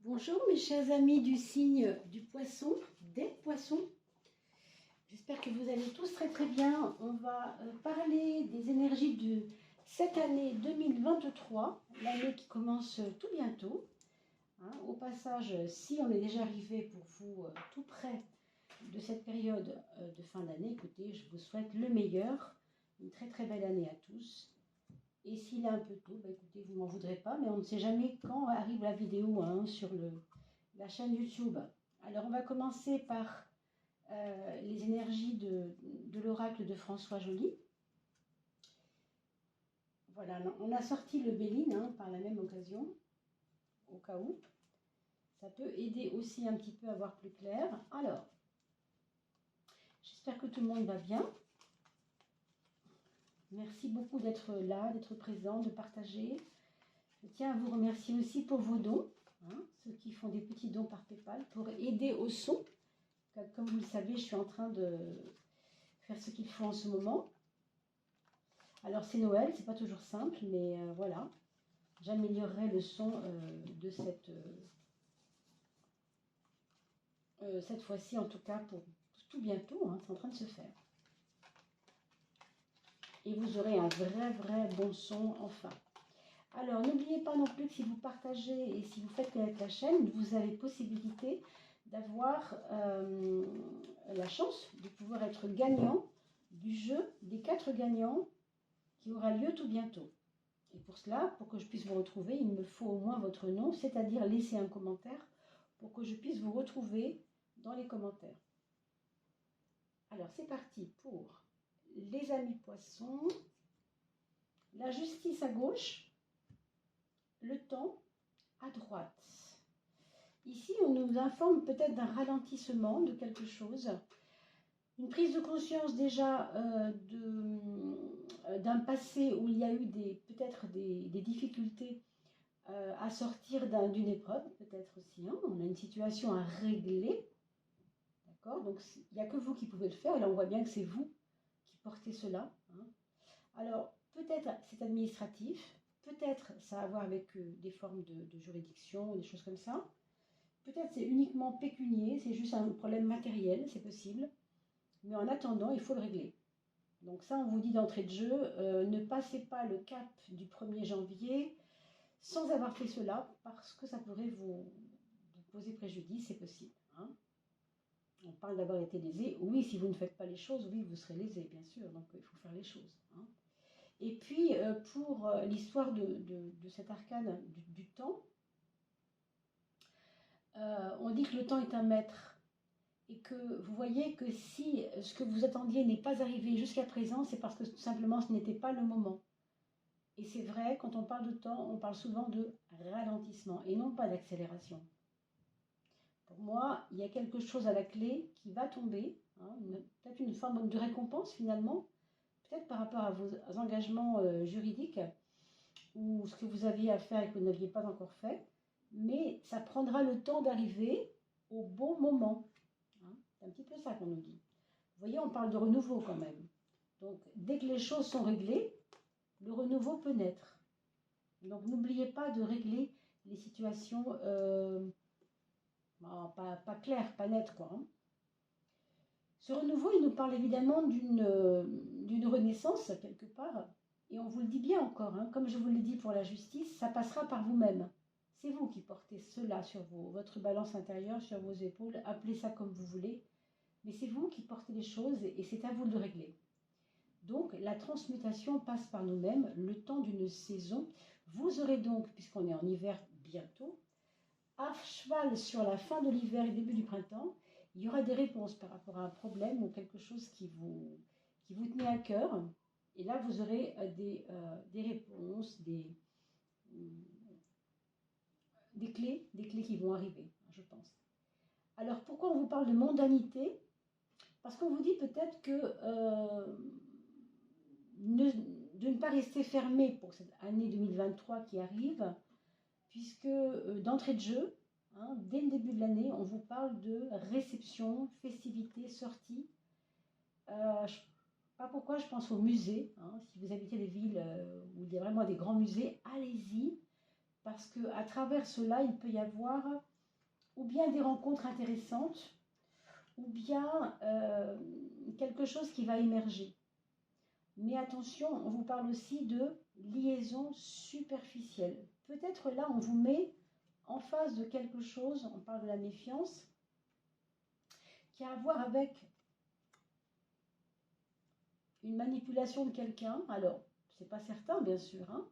Bonjour mes chers amis du signe du poisson, des poissons. J'espère que vous allez tous très très bien. On va parler des énergies de cette année 2023, l'année qui commence tout bientôt. Au passage, si on est déjà arrivé pour vous tout près de cette période de fin d'année, écoutez, je vous souhaite le meilleur, une très très belle année à tous. Et s'il est un peu tôt, écoutez, vous ne m'en voudrez pas, mais on ne sait jamais quand arrive la vidéo sur la chaîne YouTube. Alors, on va commencer par les énergies de l'oracle de François Joly. Voilà, on a sorti le Béline par la même occasion, au cas où. Ça peut aider aussi un petit peu à voir plus clair. Alors, j'espère que tout le monde va bien. Merci beaucoup d'être là, d'être présent, de partager. Je tiens à vous remercier aussi pour vos dons, ceux qui font des petits dons par PayPal pour aider au son. Comme vous le savez, je suis en train de faire ce qu'il faut en ce moment. Alors c'est Noël, c'est pas toujours simple, mais voilà. J'améliorerai le son de cette fois-ci, en tout cas pour tout bientôt, c'est en train de se faire. Et vous aurez un vrai bon son enfin. Alors, n'oubliez pas non plus que si vous partagez et si vous faites connaître la chaîne, vous avez possibilité d'avoir la chance de pouvoir être gagnant du jeu des 4 gagnants qui aura lieu tout bientôt. Et pour cela, pour que je puisse vous retrouver, il me faut au moins votre nom, c'est-à-dire laisser un commentaire pour que je puisse vous retrouver dans les commentaires. Alors, c'est parti pour les amis poissons. La justice à gauche. Le temps à droite. Ici, on nous informe peut-être d'un ralentissement de quelque chose, une prise de conscience déjà d'un passé où il y a eu peut-être des difficultés à sortir d'une épreuve, peut-être aussi. On a une situation à régler, d'accord? Donc, il n'y a que vous qui pouvez le faire, et là, on voit bien que c'est vous qui portez cela. Alors, peut-être c'est administratif, peut-être ça a à voir avec des formes de juridiction, des choses comme ça. Peut-être c'est uniquement pécunier, c'est juste un problème matériel, c'est possible. Mais en attendant, il faut le régler. Donc ça, on vous dit d'entrée de jeu, ne passez pas le cap du 1er janvier sans avoir fait cela, parce que ça pourrait vous poser préjudice, c'est possible. On parle d'avoir été lésé. Oui, si vous ne faites pas les choses, oui, vous serez lésé, bien sûr. Donc il faut faire les choses. Et puis, pour l'histoire de cet arcane du temps, on dit que le temps est un maître. Et que vous voyez que si ce que vous attendiez n'est pas arrivé jusqu'à présent, c'est parce que tout simplement ce n'était pas le moment. Et c'est vrai, quand on parle de temps, on parle souvent de ralentissement et non pas d'accélération. Pour moi, il y a quelque chose à la clé qui va tomber, peut-être une forme de récompense finalement, peut-être par rapport à vos engagements juridiques ou ce que vous aviez à faire et que vous n'aviez pas encore fait, mais ça prendra le temps d'arriver au bon moment. C'est un petit peu ça qu'on nous dit. Vous voyez, on parle de renouveau quand même. Donc, dès que les choses sont réglées, le renouveau peut naître. Donc, n'oubliez pas de régler les situations pas claires, pas nettes, quoi. Ce renouveau, il nous parle évidemment d'une renaissance, quelque part. Et on vous le dit bien encore, comme je vous l'ai dit pour la justice, ça passera par vous-même. C'est vous qui portez cela sur votre balance intérieure, sur vos épaules, appelez ça comme vous voulez. Mais c'est vous qui portez les choses et c'est à vous de le régler. Donc, la transmutation passe par nous-mêmes, le temps d'une saison. Vous aurez donc, puisqu'on est en hiver bientôt, à cheval sur la fin de l'hiver et début du printemps, il y aura des réponses par rapport à un problème ou quelque chose qui vous tenait à cœur. Et là, vous aurez des réponses, des clés qui vont arriver, je pense. Alors, pourquoi on vous parle de mondanité ? Parce qu'on vous dit peut-être que de ne pas rester fermé pour cette année 2023 qui arrive, puisque d'entrée de jeu, dès le début de l'année, on vous parle de réception, festivité, sortie. Je ne sais pas pourquoi je pense aux musées. Si vous habitez des villes où il y a vraiment des grands musées, allez-y, parce qu'à travers cela, il peut y avoir ou bien des rencontres intéressantes, ou bien quelque chose qui va émerger. Mais attention, on vous parle aussi de liaison superficielle. Peut-être là, on vous met en face de quelque chose, on parle de la méfiance, qui a à voir avec une manipulation de quelqu'un. Alors, c'est pas certain, bien sûr, hein,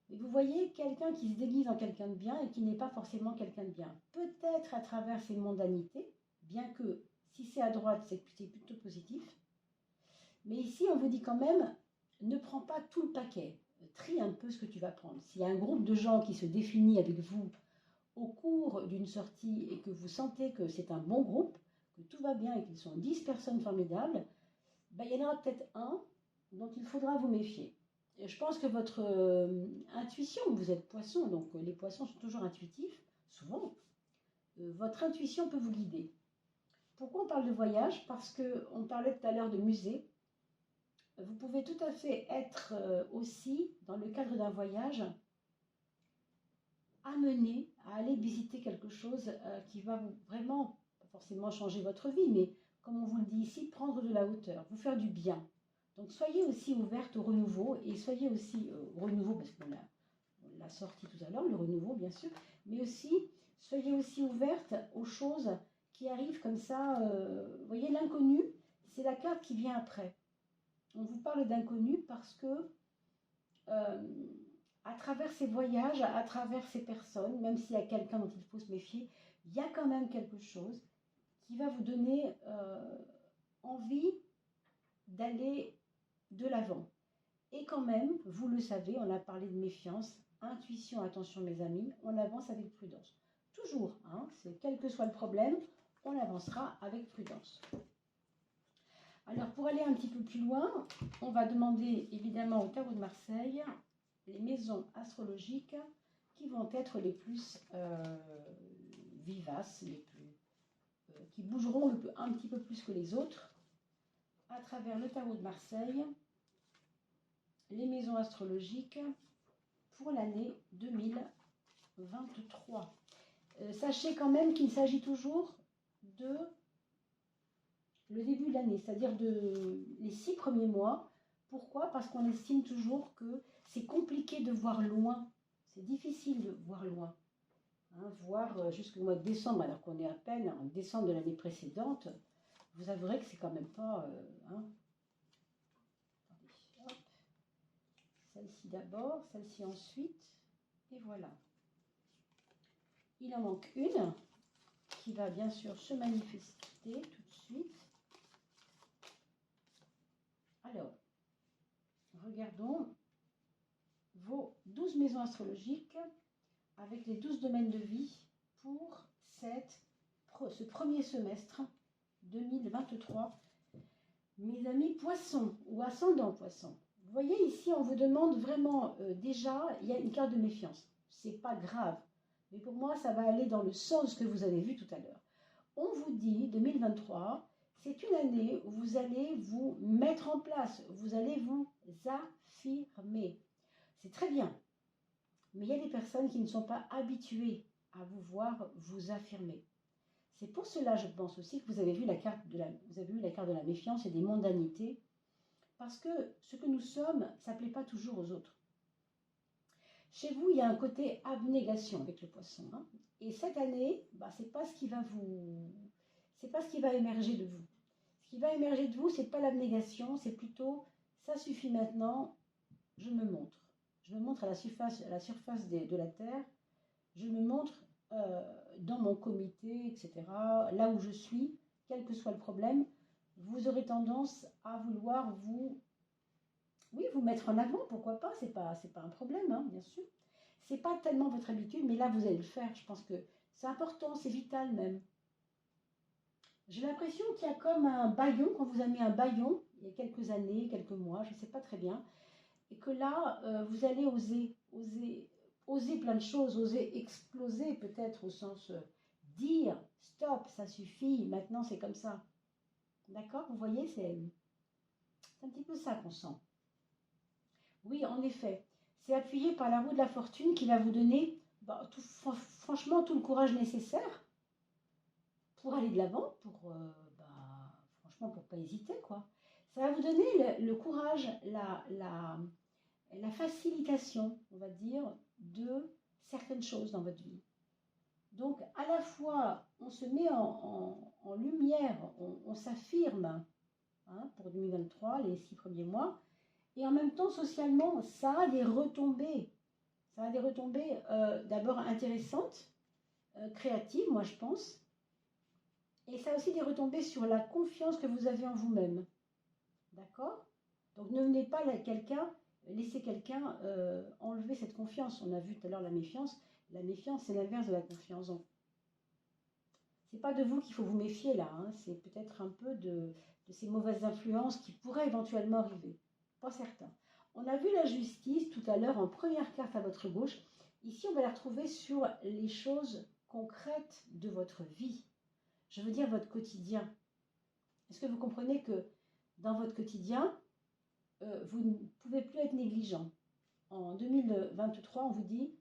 mais vous voyez quelqu'un qui se déguise en quelqu'un de bien et qui n'est pas forcément quelqu'un de bien. Peut-être à travers ses mondanités, bien que si c'est à droite, c'est plutôt positif. Mais ici, on vous dit quand même, ne prends pas tout le paquet. Trie un peu ce que tu vas prendre. S'il y a un groupe de gens qui se définit avec vous au cours d'une sortie et que vous sentez que c'est un bon groupe, que tout va bien et qu'ils sont 10 personnes formidables, ben, il y en aura peut-être un dont il faudra vous méfier. Et je pense que votre intuition, vous êtes poisson, donc les poissons sont toujours intuitifs, souvent, votre intuition peut vous guider. Pourquoi on parle de voyage? Parce qu'on parlait tout à l'heure de musée. Vous pouvez tout à fait être aussi, dans le cadre d'un voyage, amené à aller visiter quelque chose qui va vous vraiment, pas forcément changer votre vie, mais comme on vous le dit ici, prendre de la hauteur, vous faire du bien. Donc soyez aussi ouverte au renouveau et soyez aussi au renouveau, parce qu'on l'a sorti tout à l'heure, le renouveau bien sûr, mais aussi soyez aussi ouverte aux choses qui arrivent comme ça. Vous voyez, l'inconnu, c'est la carte qui vient après. On vous parle d'inconnu parce que à travers ces voyages, à travers ces personnes, même s'il y a quelqu'un dont il faut se méfier, il y a quand même quelque chose qui va vous donner envie d'aller de l'avant. Et quand même, vous le savez, on a parlé de méfiance, intuition, attention mes amis, on avance avec prudence. Toujours, hein, quel que soit le problème, on avancera avec prudence. Alors pour aller un petit peu plus loin, on va demander évidemment au tarot de Marseille les maisons astrologiques qui vont être les plus vivaces, les plus, qui bougeront un petit peu plus que les autres à travers le tarot de Marseille, les maisons astrologiques pour l'année 2023. Sachez quand même qu'il s'agit toujours de le début de l'année, c'est-à-dire de les 6 premiers mois. Pourquoi? Parce qu'on estime toujours que c'est compliqué de voir loin. C'est difficile de voir loin. Hein, voir jusqu'au mois de décembre, alors qu'on est à peine en décembre de l'année précédente, vous avouerez que c'est quand même pas... hein. Attendez, hop. Celle-ci d'abord, celle-ci ensuite, et voilà. Il en manque une qui va bien sûr se manifester tout de suite. Alors, regardons vos 12 maisons astrologiques avec les 12 domaines de vie pour ce premier semestre 2023. Mes amis poissons ou ascendant poissons, vous voyez ici, on vous demande vraiment, déjà, il y a une carte de méfiance. C'est pas grave, mais pour moi, ça va aller dans le sens que vous avez vu tout à l'heure. On vous dit, 2023, c'est une année où vous allez vous mettre en place, vous allez vous affirmer. C'est très bien, mais il y a des personnes qui ne sont pas habituées à vous voir vous affirmer. C'est pour cela, je pense aussi, que vous avez vu la carte de la méfiance et des mondanités, parce que ce que nous sommes, ça ne plaît pas toujours aux autres. Chez vous, il y a un côté abnégation avec le poisson. Hein, et cette année, bah, c'est pas ce qui va émerger de vous. Ce qui va émerger de vous, c'est pas l'abnégation, c'est plutôt, ça suffit maintenant, je me montre. Je me montre à la surface de la Terre, je me montre dans mon comité, etc., là où je suis, quel que soit le problème, vous aurez tendance à vouloir vous mettre en avant, pourquoi pas, c'est pas un problème, hein, bien sûr. C'est pas tellement votre habitude, mais là, vous allez le faire, je pense que c'est important, c'est vital même. J'ai l'impression qu'il y a comme un bâillon, qu'on vous a mis un bâillon, il y a quelques années, quelques mois, je ne sais pas très bien, et que là, vous allez oser plein de choses, oser exploser peut-être au sens dire stop, ça suffit, maintenant c'est comme ça. D'accord? Vous voyez, c'est un petit peu ça qu'on sent. Oui, en effet, c'est appuyé par la roue de la fortune qui va vous donner franchement tout le courage nécessaire pour aller de l'avant, franchement, pour pas hésiter, quoi. Ça va vous donner le courage, la facilitation, on va dire, de certaines choses dans votre vie. Donc, à la fois, on se met en lumière, on s'affirme pour 2023, les 6 premiers mois, et en même temps, socialement, ça a des retombées. Ça a des retombées d'abord intéressantes, créatives, moi je pense, et ça a aussi des retombées sur la confiance que vous avez en vous-même. D'accord? Donc, ne venez pas laisser quelqu'un enlever cette confiance. On a vu tout à l'heure la méfiance. La méfiance, c'est l'inverse de la confiance. Donc, c'est pas de vous qu'il faut vous méfier là. C'est peut-être un peu de ces mauvaises influences qui pourraient éventuellement arriver. Pas certain. On a vu la justice tout à l'heure en première carte à votre gauche. Ici, on va la retrouver sur les choses concrètes de votre vie. Je veux dire votre quotidien. Est-ce que vous comprenez que dans votre quotidien, vous ne pouvez plus être négligent? En 2023, on vous dit,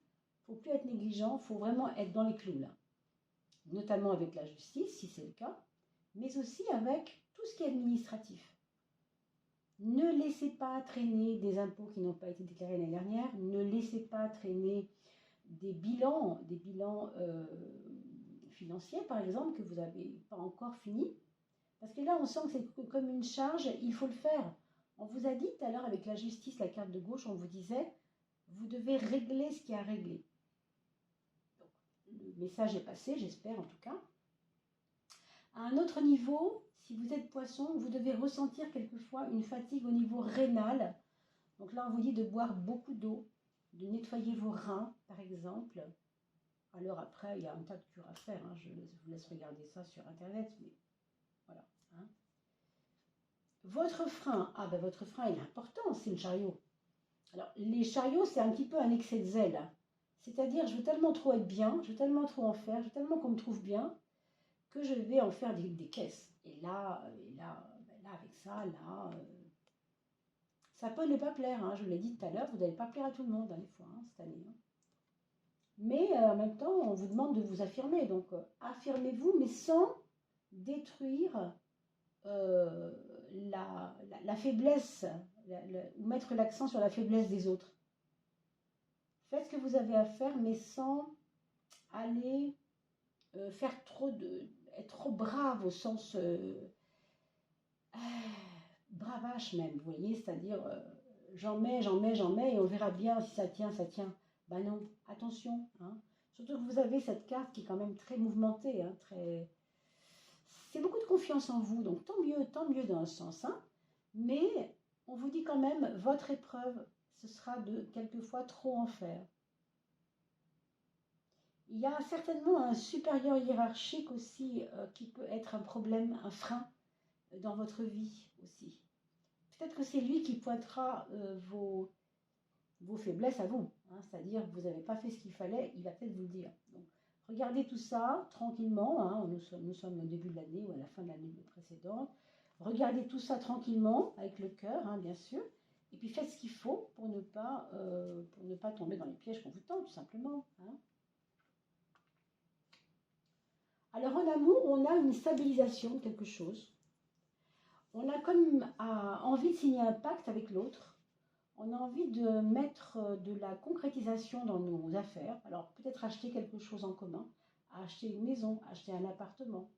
il ne faut plus être négligent, il faut vraiment être dans les clous là. Notamment avec la justice, si c'est le cas, mais aussi avec tout ce qui est administratif. Ne laissez pas traîner des impôts qui n'ont pas été déclarés l'année dernière, ne laissez pas traîner des bilans financiers, par exemple, que vous n'avez pas encore fini. Parce que là, on sent que c'est comme une charge, il faut le faire. On vous a dit tout à l'heure avec la justice, la carte de gauche, on vous disait, vous devez régler ce qui a réglé. Donc, le message est passé, j'espère en tout cas. À un autre niveau, si vous êtes poisson, vous devez ressentir quelquefois une fatigue au niveau rénal. Donc là, on vous dit de boire beaucoup d'eau, de nettoyer vos reins, par exemple. Alors après, il y a un tas de cures à faire. Je vous laisse regarder ça sur Internet, mais voilà. Votre frein, votre frein, il est important, c'est le chariot. Alors, les chariots, c'est un petit peu un excès de zèle. C'est-à-dire, je veux tellement trop être bien, je veux tellement trop en faire, je veux tellement qu'on me trouve bien, que je vais en faire des caisses. Et là, avec ça, ça peut ne pas plaire. Je vous l'ai dit tout à l'heure, vous n'allez pas plaire à tout le monde, des fois, cette année. Mais en même temps, on vous demande de vous affirmer. Donc, affirmez-vous, mais sans détruire la faiblesse, ou mettre l'accent sur la faiblesse des autres. Faites ce que vous avez à faire, mais sans aller être trop brave au sens bravache même, vous voyez, c'est-à-dire j'en mets, et on verra bien si ça tient, ça tient. Ben non, attention. Surtout que vous avez cette carte qui est quand même très mouvementée, c'est beaucoup de confiance en vous, donc tant mieux dans un sens. Mais on vous dit quand même, votre épreuve, ce sera de quelquefois trop en faire. Il y a certainement un supérieur hiérarchique aussi qui peut être un problème, un frein dans votre vie aussi. Peut-être que c'est lui qui pointera vos faiblesses à vous. C'est-à-dire que vous n'avez pas fait ce qu'il fallait, il va peut-être vous le dire. Donc, regardez tout ça tranquillement. Nous sommes au début de l'année ou à la fin de l'année précédente. Regardez tout ça tranquillement, avec le cœur, bien sûr. Et puis faites ce qu'il faut pour ne pas tomber dans les pièges qu'on vous tend, tout simplement. Alors en amour, on a une stabilisation de quelque chose. On a comme envie de signer un pacte avec l'autre. On a envie de mettre de la concrétisation dans nos affaires. Alors peut-être acheter quelque chose en commun, acheter une maison, acheter un appartement.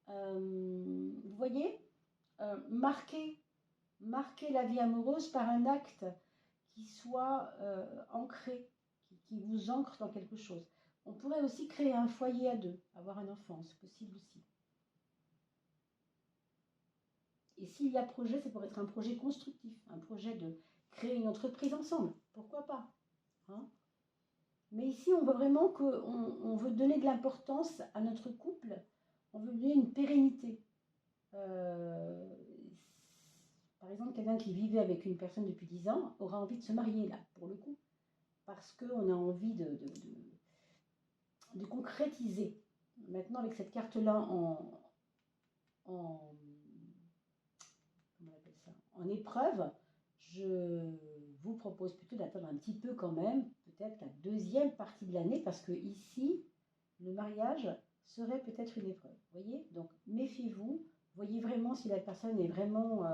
Vous voyez, marquer la vie amoureuse par un acte qui soit ancré, qui vous ancre dans quelque chose. On pourrait aussi créer un foyer à deux, avoir un enfant, c'est possible aussi. Et s'il y a projet, ça pourrait être un projet constructif, un projet de créer une entreprise ensemble, pourquoi pas. Mais ici, on veut vraiment on veut donner de l'importance à notre couple, on veut donner une pérennité. Par exemple, quelqu'un qui vivait avec une personne depuis 10 ans aura envie de se marier, là, pour le coup, parce qu'on a envie de concrétiser. Maintenant, avec cette carte-là en épreuve, je vous propose plutôt d'attendre un petit peu quand même, peut-être la deuxième partie de l'année, parce que ici, le mariage serait peut-être une épreuve. Vous voyez? Donc, méfiez-vous. Voyez vraiment si la personne est vraiment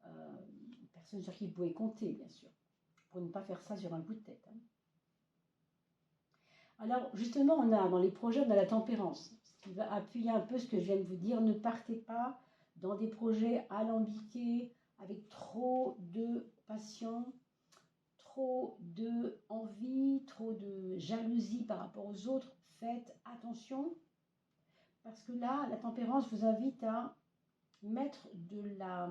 une personne sur qui vous pouvez compter, bien sûr, pour ne pas faire ça sur un coup de tête. Hein. Alors, justement, on a dans les projets, on a la tempérance, ce qui va appuyer un peu ce que je viens de vous dire. Ne partez pas dans des projets alambiqués, avec trop de passion, trop de envie, trop de jalousie par rapport aux autres. Faites attention, parce que là, la tempérance vous invite à mettre de la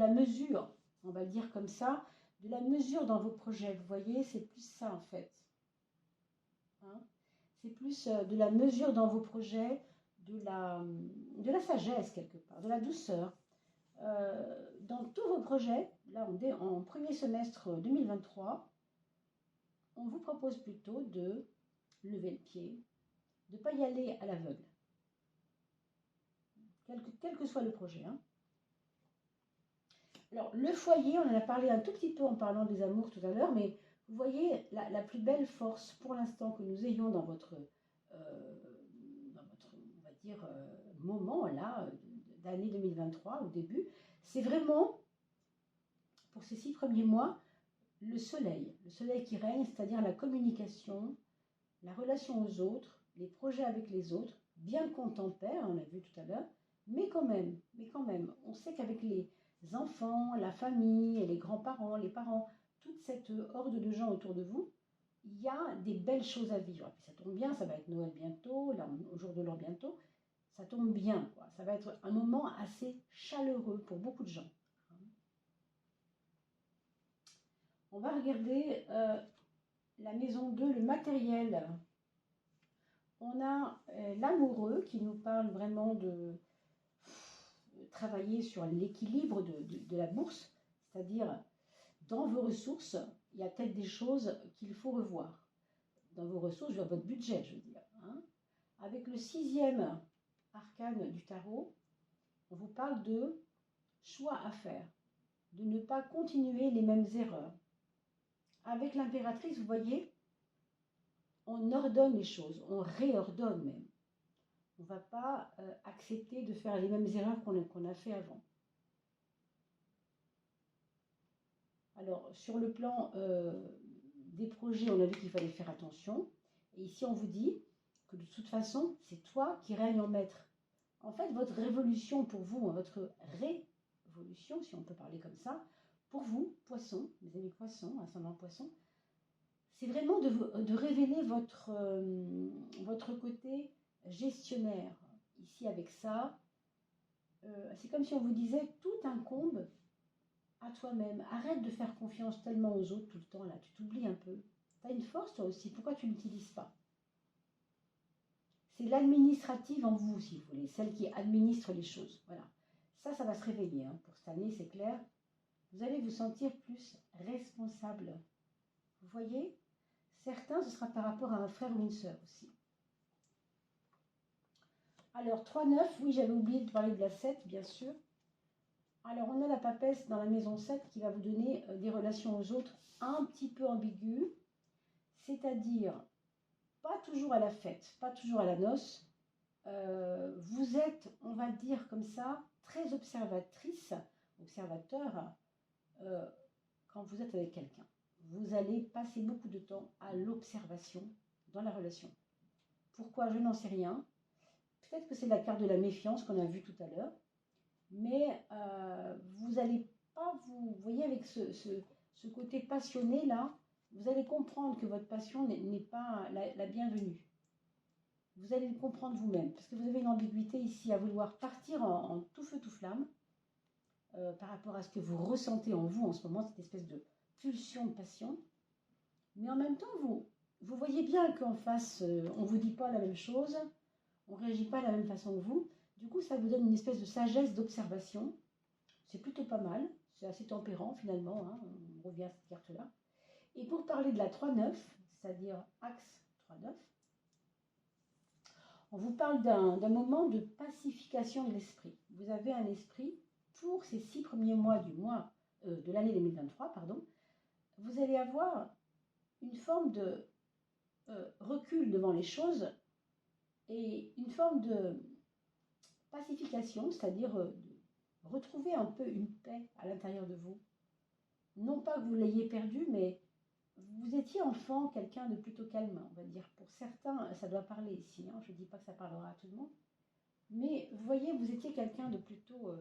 mesure, on va le dire comme ça, de la mesure dans vos projets. Vous voyez, c'est plus ça en fait. Hein, c'est plus de la mesure dans vos projets, de la sagesse quelque part, de la douceur. Dans tous vos projets, là en premier semestre 2023, on vous propose plutôt de lever le pied, de ne pas y aller à l'aveugle, quel que soit le projet. Hein. Alors, le foyer, on en a parlé un tout petit peu en parlant des amours tout à l'heure, mais vous voyez, la plus belle force pour l'instant que nous ayons dans votre on va dire, moment là, d'année 2023 au début, c'est vraiment, pour ces 6 premiers mois, le soleil qui règne, c'est-à-dire la communication, la relation aux autres, les projets avec les autres, bien qu'on tempère, on l'a vu tout à l'heure, mais quand même, on sait qu'avec les enfants, la famille, les grands-parents, les parents, toute cette horde de gens autour de vous, il y a des belles choses à vivre. Et puis ça tombe bien, ça va être Noël bientôt, là, au jour de l'an bientôt, ça tombe bien, quoi. Ça va être un moment assez chaleureux pour beaucoup de gens. On va regarder la maison 2, le matériel. On a l'amoureux qui nous parle vraiment de travailler sur l'équilibre de la bourse, c'est-à-dire dans vos ressources, il y a peut-être des choses qu'il faut revoir. Dans vos ressources, dans votre budget, je veux dire. Hein. Avec le 6e arcane du tarot, on vous parle de choix à faire, de ne pas continuer les mêmes erreurs. Avec l'impératrice, vous voyez, on ordonne les choses, on réordonne même. On ne va pas accepter de faire les mêmes erreurs qu'on a fait avant. Alors, sur le plan des projets, on a vu qu'il fallait faire attention. Et ici, on vous dit que de toute façon, c'est toi qui règne en maître. En fait, votre révolution pour vous, votre révolution, si on peut parler comme ça, pour vous, poissons, mes amis poissons, ascendant poisson, c'est vraiment de révéler votre côté gestionnaire. Ici, avec ça, c'est comme si on vous disait, tout incombe à toi-même. Arrête de faire confiance tellement aux autres tout le temps, là. Tu t'oublies un peu. Tu as une force, toi aussi. Pourquoi tu ne l'utilises pas? C'est l'administrative en vous, si vous voulez. Celle qui administre les choses. Voilà. Ça va se réveiller. Hein. Pour cette année, c'est clair. Vous allez vous sentir plus responsable. Vous voyez? Certains, ce sera par rapport à un frère ou une sœur aussi. Alors, 3-9, oui, j'avais oublié de parler de la 7, bien sûr. Alors, on a la papesse dans la maison 7 qui va vous donner des relations aux autres un petit peu ambiguës, c'est-à-dire pas toujours à la fête, pas toujours à la noce. Vous êtes, on va le dire comme ça, très observatrice, observateur, quand vous êtes avec quelqu'un. Vous allez passer beaucoup de temps à l'observation dans la relation. Pourquoi? Je n'en sais rien. Peut-être que c'est la carte de la méfiance qu'on a vue tout à l'heure. Mais vous n'allez pas vous voyez, avec ce côté passionné là, vous allez comprendre que votre passion n'est pas la bienvenue. Vous allez le comprendre vous-même, parce que vous avez une ambiguïté ici à vouloir partir en tout feu, tout flamme, par rapport à ce que vous ressentez en vous en ce moment, cette espèce de pulsion de passion. Mais en même temps, vous voyez bien qu'en face, on ne vous dit pas la même chose, on ne réagit pas de la même façon que vous. Du coup, ça vous donne une espèce de sagesse d'observation. C'est plutôt pas mal. C'est assez tempérant finalement. Hein. On revient à cette carte-là. Et pour parler de la 3-9, c'est-à-dire axe 3-9, on vous parle d'un moment de pacification de l'esprit. Vous avez un esprit, pour ces 6 premiers mois de l'année 2023, pardon, vous allez avoir une forme de recul devant les choses et une forme de pacification, c'est-à-dire retrouver un peu une paix à l'intérieur de vous. Non pas que vous l'ayez perdu, mais vous étiez enfant, quelqu'un de plutôt calme, on va dire. Pour certains, ça doit parler ici, hein. Je ne dis pas que ça parlera à tout le monde. Mais vous voyez, vous étiez quelqu'un de plutôt...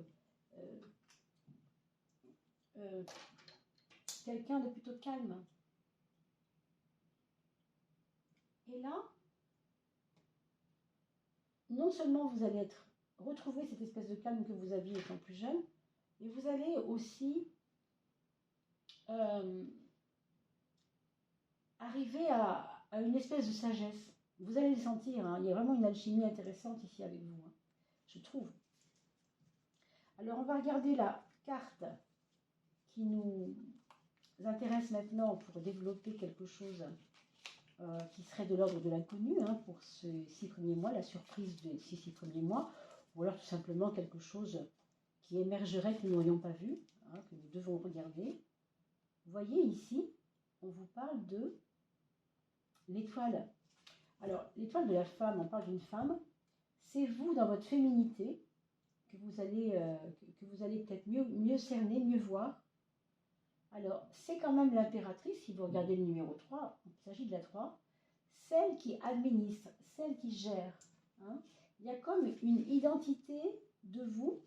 quelqu'un de plutôt calme. Et là, non seulement vous allez retrouver cette espèce de calme que vous aviez étant plus jeune, mais vous allez aussi arriver à une espèce de sagesse. Vous allez le sentir, hein. Il y a vraiment une alchimie intéressante ici avec vous, hein, je trouve. Alors on va regarder la carte qui nous intéresse maintenant pour développer quelque chose qui serait de l'ordre de l'inconnu, hein, pour ces 6 premiers mois, la surprise de ces 6 premiers mois, ou alors tout simplement quelque chose qui émergerait que nous n'aurions pas vu, hein, que nous devons regarder. Vous voyez ici, on vous parle de l'étoile. Alors, l'étoile de la femme, on parle d'une femme, c'est vous dans votre féminité que vous allez peut-être mieux cerner, mieux voir. Alors, c'est quand même l'impératrice, si vous regardez le numéro 3, il s'agit de la 3, celle qui administre, celle qui gère. Hein. Il y a comme une identité de vous.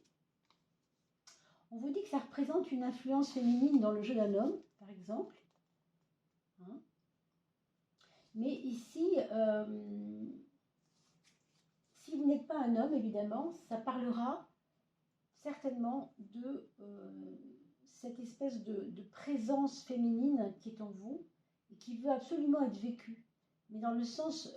On vous dit que ça représente une influence féminine dans le jeu d'un homme, par exemple. Hein. Mais ici, si vous n'êtes pas un homme, évidemment, ça parlera certainement de cette espèce de présence féminine qui est en vous et qui veut absolument être vécue. Mais dans le sens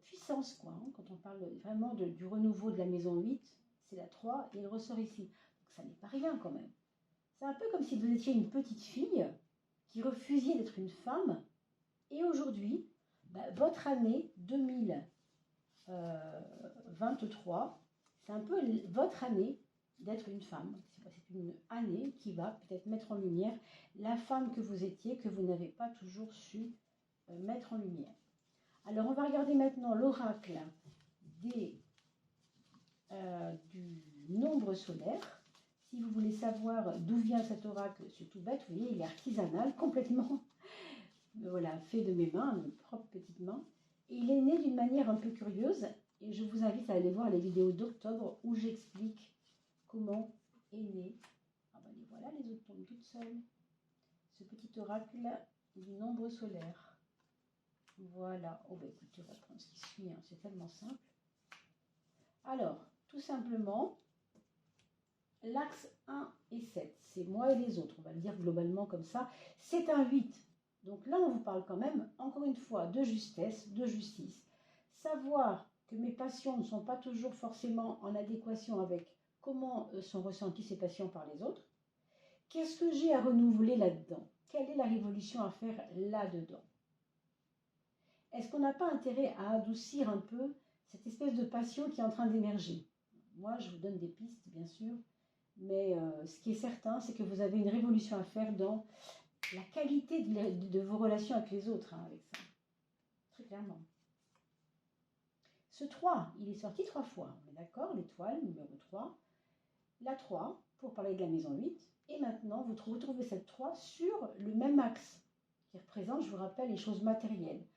puissance, quoi. Hein, quand on parle vraiment du renouveau de la maison 8, c'est la 3 et elle ressort ici. Donc ça n'est pas rien quand même. C'est un peu comme si vous étiez une petite fille qui refusiez d'être une femme. Et aujourd'hui, votre année 2023, c'est un peu votre année d'être une femme. C'est une année qui va peut-être mettre en lumière la femme que vous étiez, que vous n'avez pas toujours su mettre en lumière. Alors, on va regarder maintenant l'oracle du nombre solaire. Si vous voulez savoir d'où vient cet oracle, c'est tout bête, vous voyez, il est artisanal, complètement voilà, fait de mes mains, mes propres petites mains. Et il est né d'une manière un peu curieuse, et je vous invite à aller voir les vidéos d'octobre où j'explique comment est né. Ah ben voilà, les autres tombent toutes seules. Ce petit oracle du nombre solaire. Voilà. Oh ben écoute, tu vas prendre ce qui suit, hein. C'est tellement simple. Alors, tout simplement, l'axe 1 et 7, c'est moi et les autres, on va le dire globalement comme ça, c'est un 8. Donc là, on vous parle quand même, encore une fois, de justesse, de justice. Savoir que mes passions ne sont pas toujours forcément en adéquation avec comment sont ressenties ces passions par les autres. Qu'est-ce que j'ai à renouveler là-dedans? Quelle est la révolution à faire là-dedans? Est-ce qu'on n'a pas intérêt à adoucir un peu cette espèce de passion qui est en train d'émerger? Moi, je vous donne des pistes, bien sûr, mais ce qui est certain, c'est que vous avez une révolution à faire dans la qualité de vos relations avec les autres, hein, avec ça. Très clairement. Ce 3, il est sorti 3 fois, on est d'accord, l'étoile, numéro 3. La 3, pour parler de la maison 8. Et maintenant, vous retrouvez cette 3 sur le même axe, qui représente, je vous rappelle, les choses matérielles.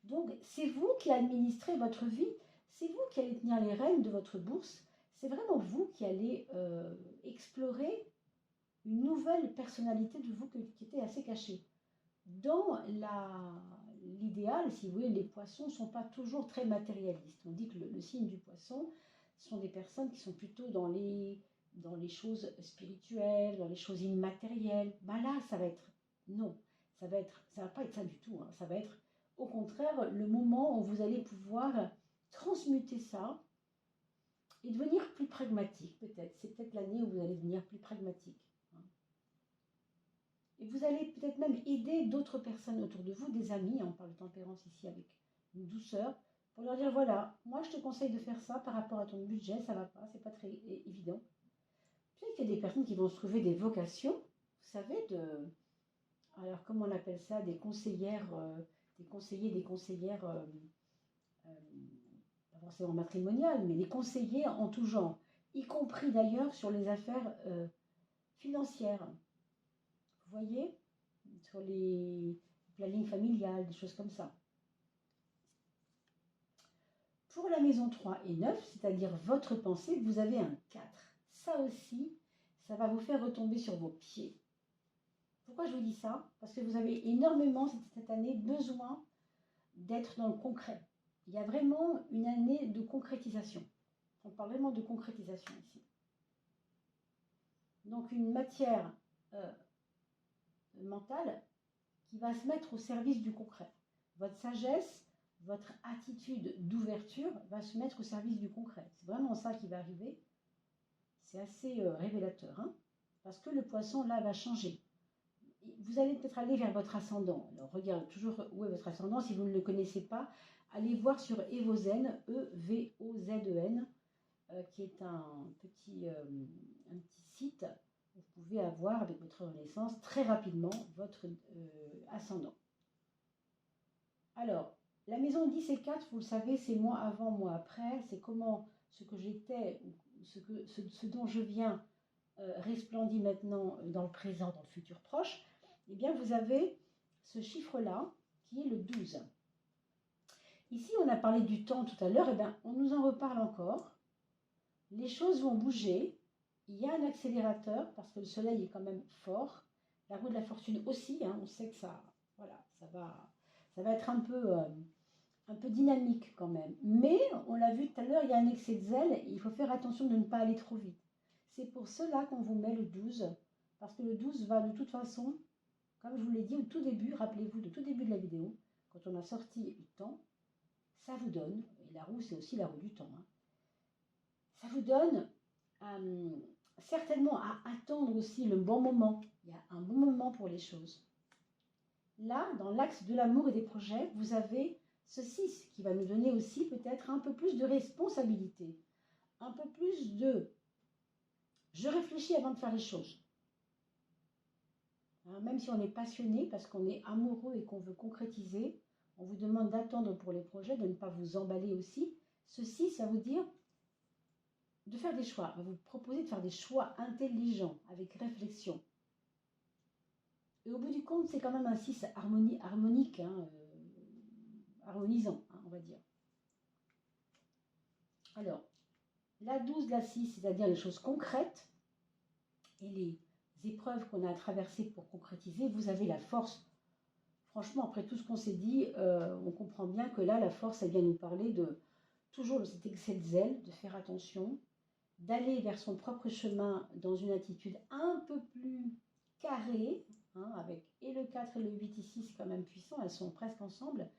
Donc, c'est vous qui administrez votre vie, c'est vous qui allez tenir les rênes de votre bourse, c'est vraiment vous qui allez explorer une nouvelle personnalité de vous qui était assez cachée. Dans l'idéal, si vous voulez, les poissons ne sont pas toujours très matérialistes. On dit que le signe du poisson sont des personnes qui sont plutôt dans les choses spirituelles, dans les choses immatérielles. Ben là, ça va être, non, ça va pas être ça du tout, hein. Ça va être au contraire le moment où vous allez pouvoir transmuter ça et devenir plus pragmatique peut-être. C'est peut-être l'année où vous allez devenir plus pragmatique. Hein. Et vous allez peut-être même aider d'autres personnes autour de vous, des amis, on parle de tempérance ici avec une douceur, pour leur dire voilà, moi je te conseille de faire ça par rapport à ton budget, ça va pas, c'est pas très évident. Peut-être qu'il y a des personnes qui vont se trouver des vocations, vous savez, alors comment on appelle ça, des conseillères, des conseillers, des conseillères pas forcément matrimoniales, mais des conseillers en tout genre, y compris d'ailleurs sur les affaires financières. Vous voyez, sur les plannings familiales, des choses comme ça. Pour la maison 3 et 9, c'est-à-dire votre pensée, vous avez un 4. Ça aussi, ça va vous faire retomber sur vos pieds. Pourquoi je vous dis ça? Parce que vous avez énormément cette année besoin d'être dans le concret. Il y a vraiment une année de concrétisation. On parle vraiment de concrétisation ici. Donc une matière mentale qui va se mettre au service du concret. Votre sagesse, votre attitude d'ouverture va se mettre au service du concret. C'est vraiment ça qui va arriver. C'est assez révélateur, hein, parce que le poisson, là, va changer. Vous allez peut-être aller vers votre ascendant. Alors, regardez toujours où est votre ascendant. Si vous ne le connaissez pas, allez voir sur Evozen, E-V-O-Z-E-N, qui est un petit site où vous pouvez avoir, avec votre naissance, très rapidement votre ascendant. Alors, la maison 10 et 4, vous le savez, c'est moi avant, moi après. C'est comment ce que j'étais, ce dont je viens, resplendit maintenant dans le présent, dans le futur proche. Eh bien, vous avez ce chiffre-là, qui est le 12. Ici, on a parlé du temps tout à l'heure, eh bien, on nous en reparle encore. Les choses vont bouger. Il y a un accélérateur, parce que le soleil est quand même fort. La roue de la fortune aussi, hein, on sait que ça, voilà, ça va être un peu dynamique quand même. Mais, on l'a vu tout à l'heure, il y a un excès de zèle, et il faut faire attention de ne pas aller trop vite. C'est pour cela qu'on vous met le 12, parce que le 12 va de toute façon, comme je vous l'ai dit au tout début, rappelez-vous, au tout début de la vidéo, quand on a sorti du temps, ça vous donne, et la roue c'est aussi la roue du temps, hein, ça vous donne certainement à attendre aussi le bon moment. Il y a un bon moment pour les choses. Là, dans l'axe de l'amour et des projets, vous avez ce 6 qui va nous donner aussi peut-être un peu plus de responsabilité, un peu plus de je réfléchis avant de faire les choses. Hein, même si on est passionné, parce qu'on est amoureux et qu'on veut concrétiser, on vous demande d'attendre pour les projets, de ne pas vous emballer aussi. Ceci, ça va vous dire de faire des choix. On va vous proposer de faire des choix intelligents, avec réflexion. Et au bout du compte, c'est quand même un 6 harmonique, hein, harmonisant, hein, on va dire. Alors, la 12, la 6, c'est-à-dire les choses concrètes et les épreuves qu'on a à traverser pour concrétiser, vous avez la force. Franchement, après tout ce qu'on s'est dit, on comprend bien que là, la force, elle vient nous parler de toujours de cet excès de zèle, de faire attention, d'aller vers son propre chemin dans une attitude un peu plus carrée, hein, avec et le 4 et le 8 ici, c'est quand même puissant, elles sont presque ensemble.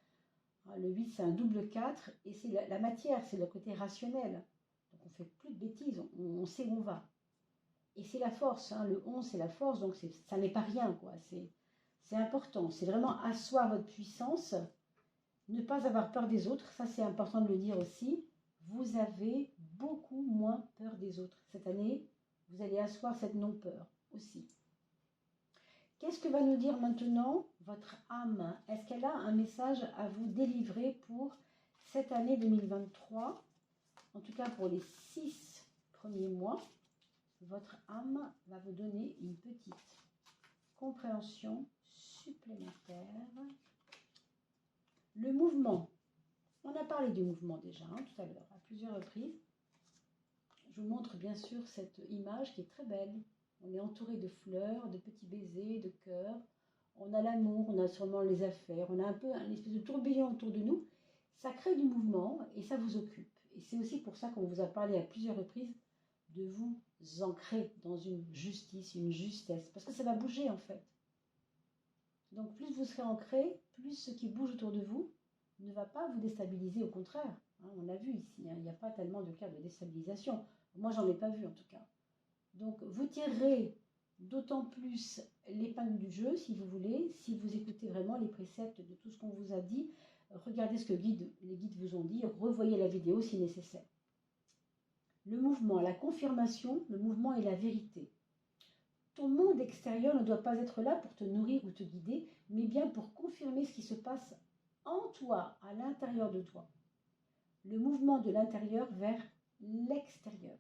Le 8, c'est un double 4, et c'est la matière, c'est le côté rationnel. Donc on ne fait plus de bêtises, on sait où on va. Et c'est la force, hein, le 11, c'est la force, donc ça n'est pas rien, quoi. C'est important, c'est vraiment asseoir votre puissance, ne pas avoir peur des autres, ça c'est important de le dire aussi. Vous avez beaucoup moins peur des autres. Cette année, vous allez asseoir cette non-peur aussi. Qu'est-ce que va nous dire maintenant votre âme? Est-ce qu'elle a un message à vous délivrer pour cette année 2023? En tout cas, pour les 6 premiers mois, votre âme va vous donner une petite compréhension supplémentaire. Le mouvement. On a parlé du mouvement déjà, hein, tout à l'heure, à plusieurs reprises. Je vous montre bien sûr cette image qui est très belle. On est entouré de fleurs, de petits baisers, de cœurs. On a l'amour, on a sûrement les affaires, on a un peu un espèce de tourbillon autour de nous. Ça crée du mouvement et ça vous occupe. Et c'est aussi pour ça qu'on vous a parlé à plusieurs reprises de vous ancrer dans une justice, une justesse. Parce que ça va bouger en fait. Donc plus vous serez ancré, plus ce qui bouge autour de vous ne va pas vous déstabiliser, au contraire. Hein, on l'a vu ici, hein, il n'y a pas tellement de cas de déstabilisation. Moi, j'en ai pas vu en tout cas. Donc, vous tirerez d'autant plus l'épingle du jeu, si vous voulez, si vous écoutez vraiment les préceptes de tout ce qu'on vous a dit. Regardez ce que les guides vous ont dit, revoyez la vidéo si nécessaire. Le mouvement, la confirmation, le mouvement et la vérité. Ton monde extérieur ne doit pas être là pour te nourrir ou te guider, mais bien pour confirmer ce qui se passe en toi, à l'intérieur de toi. le mouvement de l'intérieur vers l'extérieur.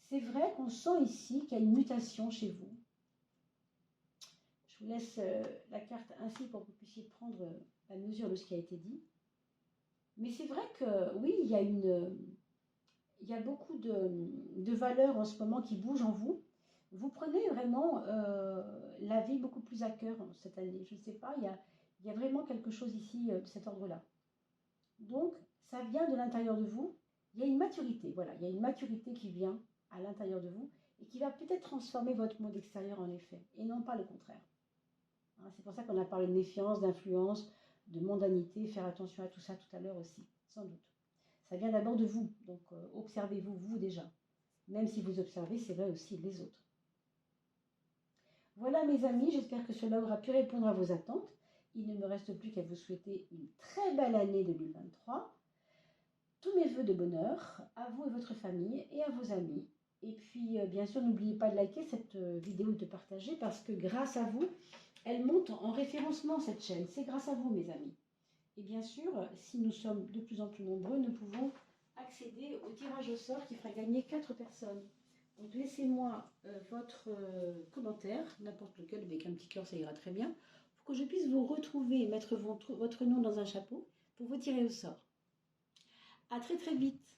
C'est vrai qu'on sent ici qu'il y a une mutation chez vous. Je vous laisse la carte ainsi pour que vous puissiez prendre la mesure de ce qui a été dit. Mais c'est vrai que oui, il y a beaucoup de valeurs en ce moment qui bougent en vous. Vous prenez vraiment la vie beaucoup plus à cœur cette année. Je ne sais pas, il y a vraiment quelque chose ici de cet ordre-là. Donc, ça vient de l'intérieur de vous. Il y a une maturité, voilà, il y a une maturité qui vient à l'intérieur de vous et qui va peut-être transformer votre monde extérieur en effet, et non pas le contraire. Hein, c'est pour ça qu'on a parlé de méfiance, d'influence, de mondanité, faire attention à tout ça tout à l'heure aussi, sans doute. Ça vient d'abord de vous, donc observez-vous, vous déjà. Même si vous observez, c'est vrai aussi les autres. Voilà mes amis, j'espère que cela aura pu répondre à vos attentes. Il ne me reste plus qu'à vous souhaiter une très belle année 2023. Tous mes voeux de bonheur à vous et votre famille et à vos amis. Et puis, bien sûr, n'oubliez pas de liker cette vidéo et de partager parce que grâce à vous, elle monte en référencement cette chaîne. C'est grâce à vous, mes amis. Et bien sûr, si nous sommes de plus en plus nombreux, nous pouvons accéder au tirage au sort qui fera gagner 4 personnes. Donc, laissez-moi votre commentaire, n'importe lequel, avec un petit cœur, ça ira très bien, pour que je puisse vous retrouver et mettre votre nom dans un chapeau pour vous tirer au sort. À très très vite.